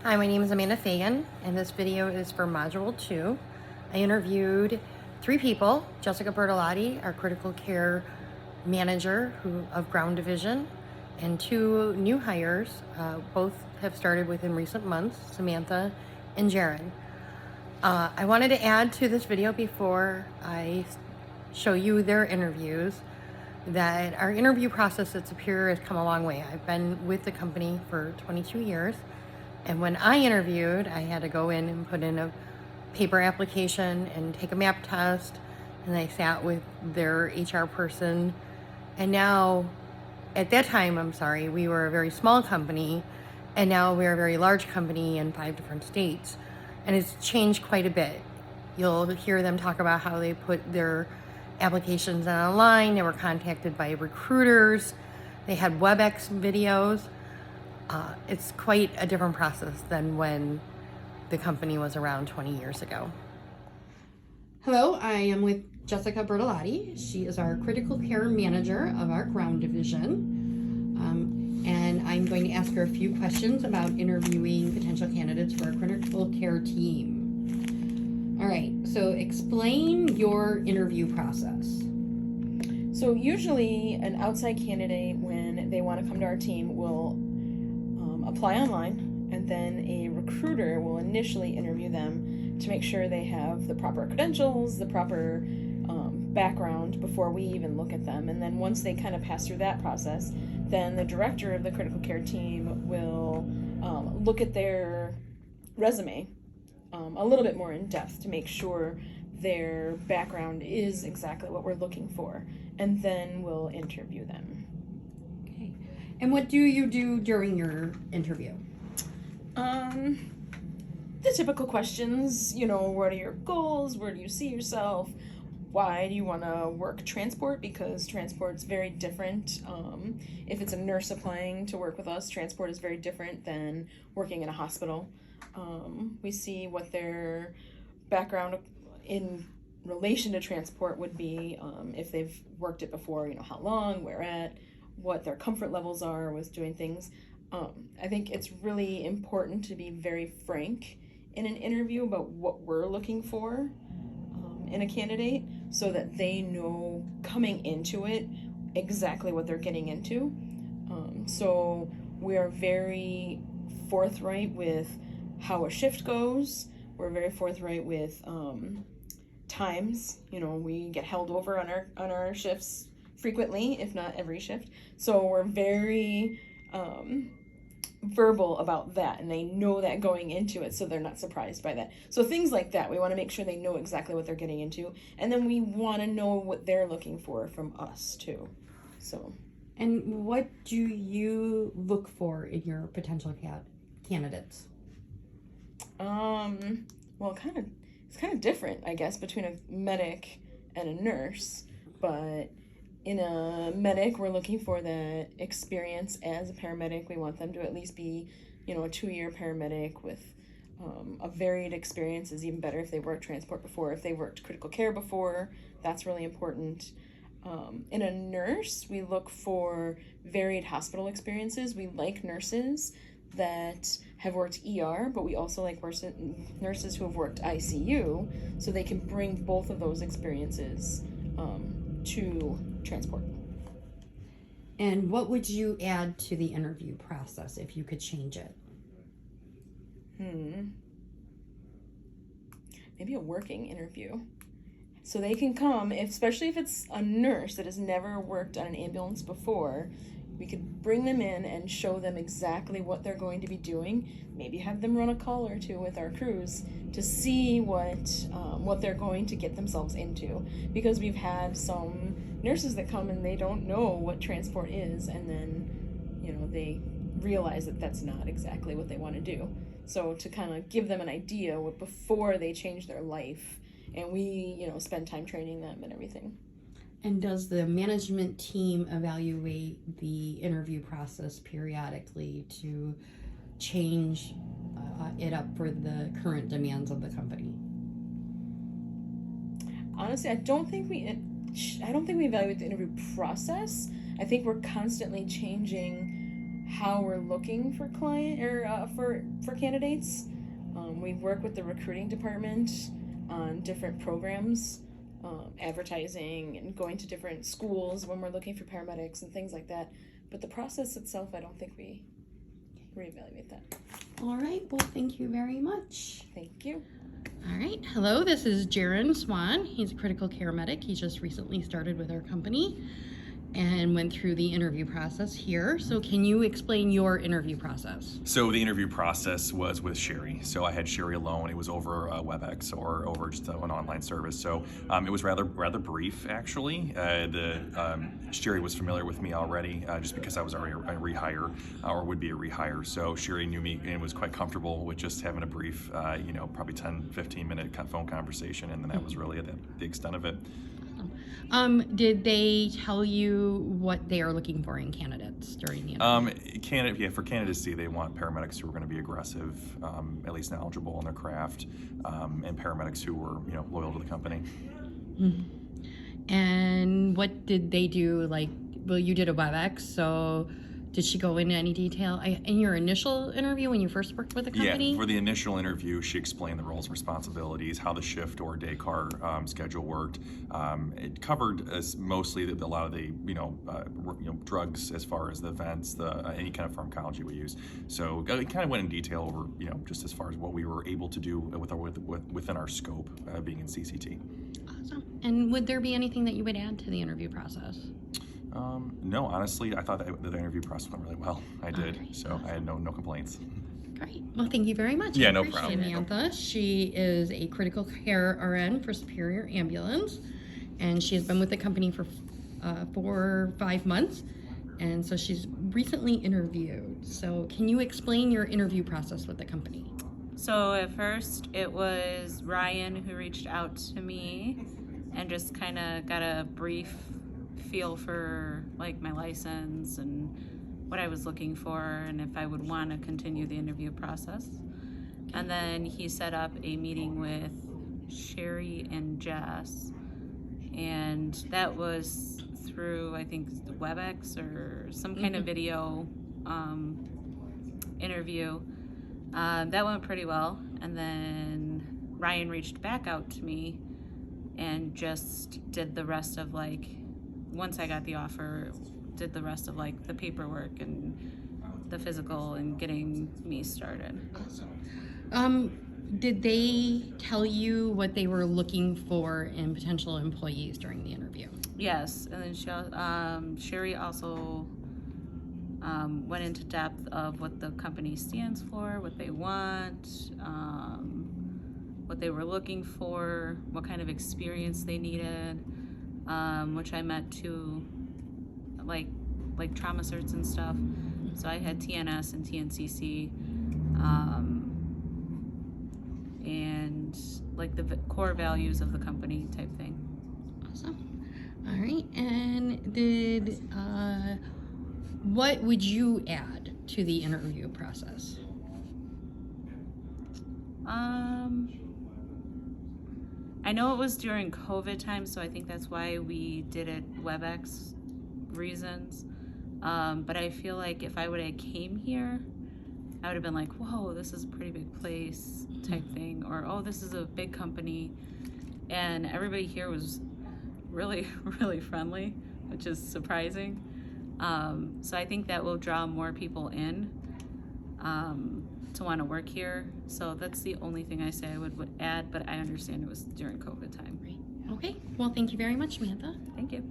Hi, my name is Amanda Fagan, and this video is for Module 2. I interviewed 3 people: Jessica Bertolotti, our critical care manager of Ground Division, and 2 new hires. Both have started within recent months, Samantha and Jared. I wanted to add to this video before I show you their interviews that our interview process at Superior has come a long way. I've been with the company for 22 years. And when I interviewed, I had to go in and put in a paper application and take a map test. And I sat with their HR person. And now, at that time, we were a very small company. And now we're a very large company in 5 different states. And it's changed quite a bit. You'll hear them talk about how they put their applications online. They were contacted by recruiters. They had WebEx videos. It's quite a different process than when the company was around 20 years ago. Hello, I am with Jessica Bertolotti. She is our critical care manager of our Ground Division. And I'm going to ask her a few questions about interviewing potential candidates for our critical care team. All right, so explain your interview process. So usually an outside candidate, when they want to come to our team, will apply online, and then a recruiter will initially interview them to make sure they have the proper credentials, the proper background before we even look at them. And then once they kind of pass through that process, then the director of the critical care team will look at their resume a little bit more in depth to make sure their background is exactly what we're looking for, and then we'll interview them. Okay. And what do you do during your interview? The typical questions, what are your goals? Where do you see yourself? Why do you want to work transport? Because transport's very different. If it's a nurse applying to work with us, transport is very different than working in a hospital. We see what their background in relation to transport would be, if they've worked it before, how long, where at, what their comfort levels are with doing things. I think it's really important to be very frank in an interview about what we're looking for in a candidate, so that they know coming into it exactly what they're getting into. So we are very forthright with how a shift goes. We're very forthright with times. We get held over on our shifts frequently, if not every shift. So we're very verbal about that, and they know that going into it, so they're not surprised by that. So things like that, we want to make sure they know exactly what they're getting into, and then we want to know what they're looking for from us too. So, and what do you look for in your potential candidates? Well, it's kind of different, I guess, between a medic and a nurse, but in a medic, we're looking for the experience as a paramedic. We want them to at least be, a 2-year paramedic with a varied experience. Is even better if they worked transport before. If they worked critical care before, that's really important. In a nurse, we look for varied hospital experiences. We like nurses that have worked ER, but we also like nurses who have worked ICU, so they can bring both of those experiences to transport. And what would you add to the interview process if you could change it? Maybe a working interview. So they can come, especially if it's a nurse that has never worked on an ambulance before, we could bring them in and show them exactly what they're going to be doing. Maybe have them run a call or two with our crews to see what they're going to get themselves into. Because we've had some nurses that come and they don't know what transport is, and then, they realize that that's not exactly what they want to do. So to kind of give them an idea before they change their life, and we, spend time training them and everything. And does the management team evaluate the interview process periodically to change it up for the current demands of the company? Honestly, I don't think we evaluate the interview process. I think we're constantly changing how we're looking for for candidates. We work with the recruiting department on different programs, advertising and going to different schools when we're looking for paramedics and things like that. But the process itself, I don't think we reevaluate that. All right. Well, thank you very much. Thank you. All right. Hello, this is Jaron Swan. He's a critical care medic. He just recently started with our company and went through the interview process here. So can you explain your interview process? So the interview process was with Sherry. So I had Sherry alone. It was over WebEx or over just an online service. So it was rather brief, actually. Sherry was familiar with me already, just because I was already a rehire or would be a rehire. So Sherry knew me and was quite comfortable with just having a brief, probably 10, 15-minute phone conversation, and then that was really the extent of it. Did they tell you what they are looking for in candidates during the interview? For candidacy, they want paramedics who are going to be aggressive, at least knowledgeable in their craft, and paramedics who were, loyal to the company. Mm-hmm. And what did they do? You did a WebEx, so did she go into any detail in your initial interview when you first worked with the company? Yeah, for the initial interview, she explained the roles, responsibilities, how the shift or day car schedule worked. It covered mostly a lot of the drugs, as far as the events, any kind of pharmacology we use. So it kind of went in detail over just as far as what we were able to do within our scope, being in CCT. Awesome. And would there be anything that you would add to the interview process? No, honestly, I thought that the interview process went really well. I did, right, so awesome. I had no complaints. Great. Well, thank you very much. Yeah, I no appreciate problem. Samantha. She is a critical care RN for Superior Ambulance, and she has been with the company for 4 or 5 months, and so she's recently interviewed. So can you explain your interview process with the company? So at first it was Ryan who reached out to me and just kind of got a brief feel for my license and what I was looking for and if I would want to continue the interview process. And then he set up a meeting with Sherry and Jess, and that was through, I think, the WebEx or some kind of video interview. That went pretty well, and then Ryan reached back out to me and just did the rest of once I got the offer, did the rest of the paperwork and the physical and getting me started. Did they tell you what they were looking for in potential employees during the interview? Yes, and then Sherry also went into depth of what the company stands for, what they want, what they were looking for, what kind of experience they needed, which I met too, like trauma certs and stuff. So I had TNS and TNCC, and the core values of the company type thing. Awesome. All right. And what would you add to the interview process? I know it was during COVID time, so I think that's why we did it WebEx reasons. But I feel like if I would have came here, I would have been like, whoa, this is a pretty big place type thing. Or, oh, this is a big company. And everybody here was really, really friendly, which is surprising. So I think that will draw more people in to want to work here. So that's the only thing I say I would add, but I understand it was during COVID time. Okay. Well, thank you very much, Samantha. Thank you.